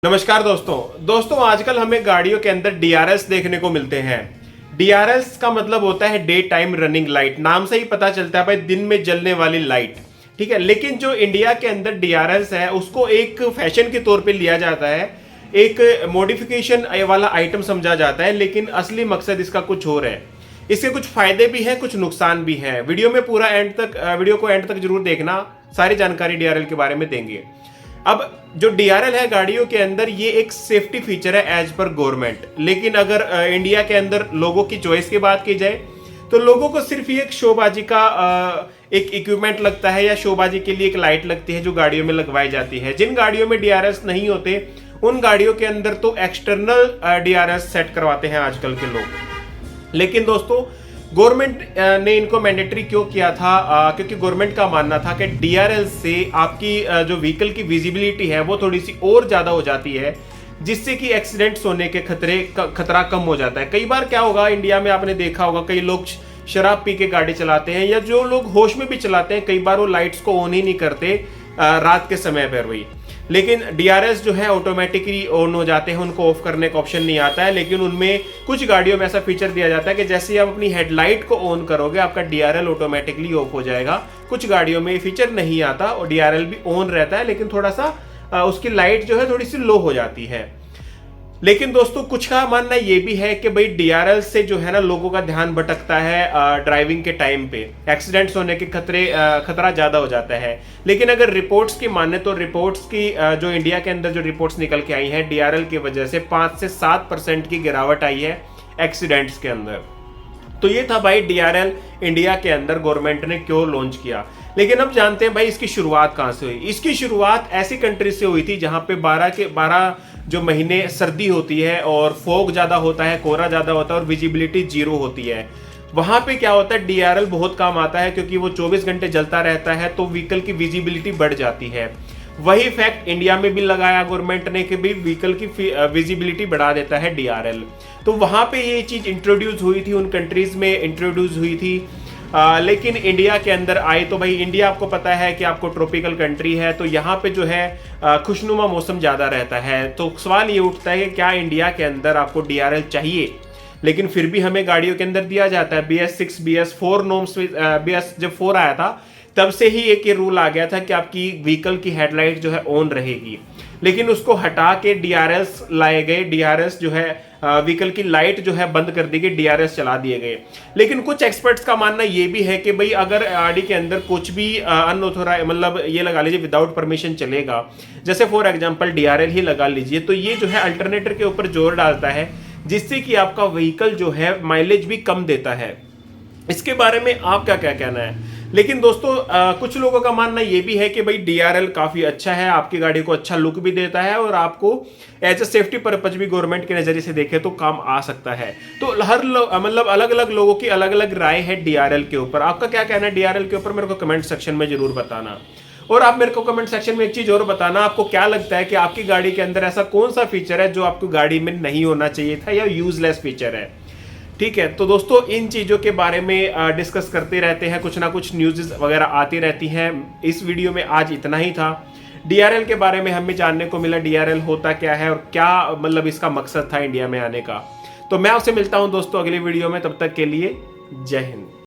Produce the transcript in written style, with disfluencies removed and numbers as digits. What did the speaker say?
नमस्कार दोस्तों आजकल हमें गाड़ियों के अंदर डीआरएस देखने को मिलते हैं। डीआरएस का मतलब होता है डे टाइम रनिंग लाइट। नाम से ही पता चलता है भाई दिन में जलने वाली लाइट, ठीक है। लेकिन जो इंडिया के अंदर डीआरएस है उसको एक फैशन के तौर पे लिया जाता है, एक मॉडिफिकेशन वाला आइटम समझा जाता है, लेकिन असली मकसद इसका कुछ और है। इसके कुछ फायदे भी हैं, कुछ नुकसान भी हैं। वीडियो में पूरा वीडियो को एंड तक जरूर देखना, सारी जानकारी डीआरएल के बारे में देंगे। अब जो डीआरएल है गाड़ियों के अंदर, ये एक सेफ्टी फीचर है एज पर गवर्नमेंट। लेकिन अगर इंडिया के अंदर लोगों की चॉइस की बात की जाए तो लोगों को सिर्फ ये एक शोबाजी का एक इक्विपमेंट लगता है, या शोबाजी के लिए एक लाइट लगती है जो गाड़ियों में लगवाई जाती है। जिन गाड़ियों में डीआरएस नहीं होते उन गाड़ियों के अंदर तो एक्सटर्नल डीआरएस सेट करवाते हैं आजकल के लोग। लेकिन दोस्तों गवर्नमेंट ने इनको मैंडेटरी क्यों किया था? क्योंकि गवर्नमेंट का मानना था कि डीआरएल से आपकी जो व्हीकल की विजिबिलिटी है वो थोड़ी सी और ज्यादा हो जाती है, जिससे कि एक्सीडेंट्स होने के खतरा कम हो जाता है। कई बार क्या होगा, इंडिया में आपने देखा होगा कई लोग शराब पी के गाड़ी चलाते हैं, या जो लोग होश में भी चलाते हैं, कई बार वो लाइट्स को ऑन ही नहीं करते रात के समय पर वही। लेकिन डीआरएस जो है ऑटोमेटिकली ऑन हो जाते हैं, उनको ऑफ करने का ऑप्शन नहीं आता है। लेकिन उनमें कुछ गाड़ियों में ऐसा फीचर दिया जाता है कि जैसे ही आप अपनी हेडलाइट को ऑन करोगे आपका डीआरएल ऑटोमेटिकली ऑफ हो जाएगा। कुछ गाड़ियों में ये फीचर नहीं आता और डीआरएल भी ऑन रहता है, लेकिन थोड़ा सा उसकी लाइट जो है थोड़ी सी लो हो जाती है। लेकिन दोस्तों कुछ का मानना ये भी है कि भाई डीआरएल से जो है ना लोगों का ध्यान भटकता है, ड्राइविंग के टाइम पे एक्सीडेंट्स होने के खतरा ज्यादा हो जाता है। लेकिन अगर रिपोर्ट्स की माने तो रिपोर्ट्स की जो इंडिया के अंदर जो रिपोर्ट्स निकल के आई हैं, डीआरएल की वजह से 5 से 7% की गिरावट आई है एक्सीडेंट्स के अंदर। तो ये था भाई डीआरएल इंडिया के अंदर गवर्नमेंट ने क्यों लॉन्च किया। लेकिन अब जानते हैं भाई इसकी शुरुआत कहां से हुई। इसकी शुरुआत ऐसी कंट्री से हुई थी जहां पे 12 जो महीने सर्दी होती है और फॉग ज्यादा होता है, कोहरा ज्यादा होता है और विजिबिलिटी जीरो होती है। वहां पे क्या होता है, डीआरएल बहुत काम आता है क्योंकि वो 24 घंटे जलता रहता है, तो व्हीकल की विजिबिलिटी बढ़ जाती है। वही फैक्ट इंडिया में भी लगाया गवर्नमेंट ने कि भी व्हीकल की विजिबिलिटी बढ़ा देता है डीआरएल। तो वहां पे ये चीज इंट्रोड्यूस हुई थी, उन कंट्रीज में इंट्रोड्यूस हुई थी। लेकिन इंडिया के अंदर आई तो भाई इंडिया आपको पता है कि आपको ट्रॉपिकल कंट्री है, तो यहाँ पे जो है खुशनुमा मौसम ज़्यादा रहता है। तो सवाल ये उठता है कि क्या इंडिया के अंदर आपको डीआरएल चाहिए? लेकिन फिर भी हमें गाड़ियों के अंदर दिया जाता है। BS6 BS4 नॉर्म्स, BS जब 4 आया था तब से ही एक ये रूल आ गया था कि आपकी व्हीकल की हेडलाइट जो है ऑन रहेगी। लेकिन उसको हटा के डीआरएस लाए गए, डीआरएस जो है व्हीकल की लाइट जो है बंद कर दी गई, डीआरएस चला दिए गए। लेकिन कुछ एक्सपर्ट्स का मानना ये भी है कि भाई अगर गाड़ी के अंदर कुछ भी अनऑथोराइज, मतलब ये लगा लीजिए विदाउट परमिशन चलेगा, जैसे फॉर एग्जांपल डीआरएल ही लगा लीजिए, तो ये जो है अल्टरनेटर के ऊपर जोर डालता है, जिससे कि आपका व्हीकल जो है माइलेज भी कम देता है। इसके बारे में आपका क्या कहना है? लेकिन दोस्तों कुछ लोगों का मानना ये भी है कि भाई डीआरएल काफी अच्छा है, आपकी गाड़ी को अच्छा लुक भी देता है और आपको एज ए सेफ्टी पर्पज भी गवर्नमेंट के नजरिए से देखे तो काम आ सकता है। तो हर मतलब अलग अलग लोगों की अलग अलग राय है डीआरएल के ऊपर। आपका क्या कहना है डीआरएल के ऊपर? मेरे को कमेंट सेक्शन में जरूर बताना। और आप मेरे को कमेंट सेक्शन में एक चीज और बताना, आपको क्या लगता है कि आपकी गाड़ी के अंदर ऐसा कौन सा फीचर है जो आपकी गाड़ी में नहीं होना चाहिए था, या यूजलेस फीचर है? ठीक है, तो दोस्तों इन चीज़ों के बारे में डिस्कस करते रहते हैं, कुछ ना कुछ न्यूज़ वगैरह आती रहती हैं। इस वीडियो में आज इतना ही था। डीआरएल के बारे में हमें जानने को मिला, डीआरएल होता क्या है और क्या मतलब इसका मकसद था इंडिया में आने का। तो मैं आपसे मिलता हूं दोस्तों अगली वीडियो में, तब तक के लिए जय हिंद।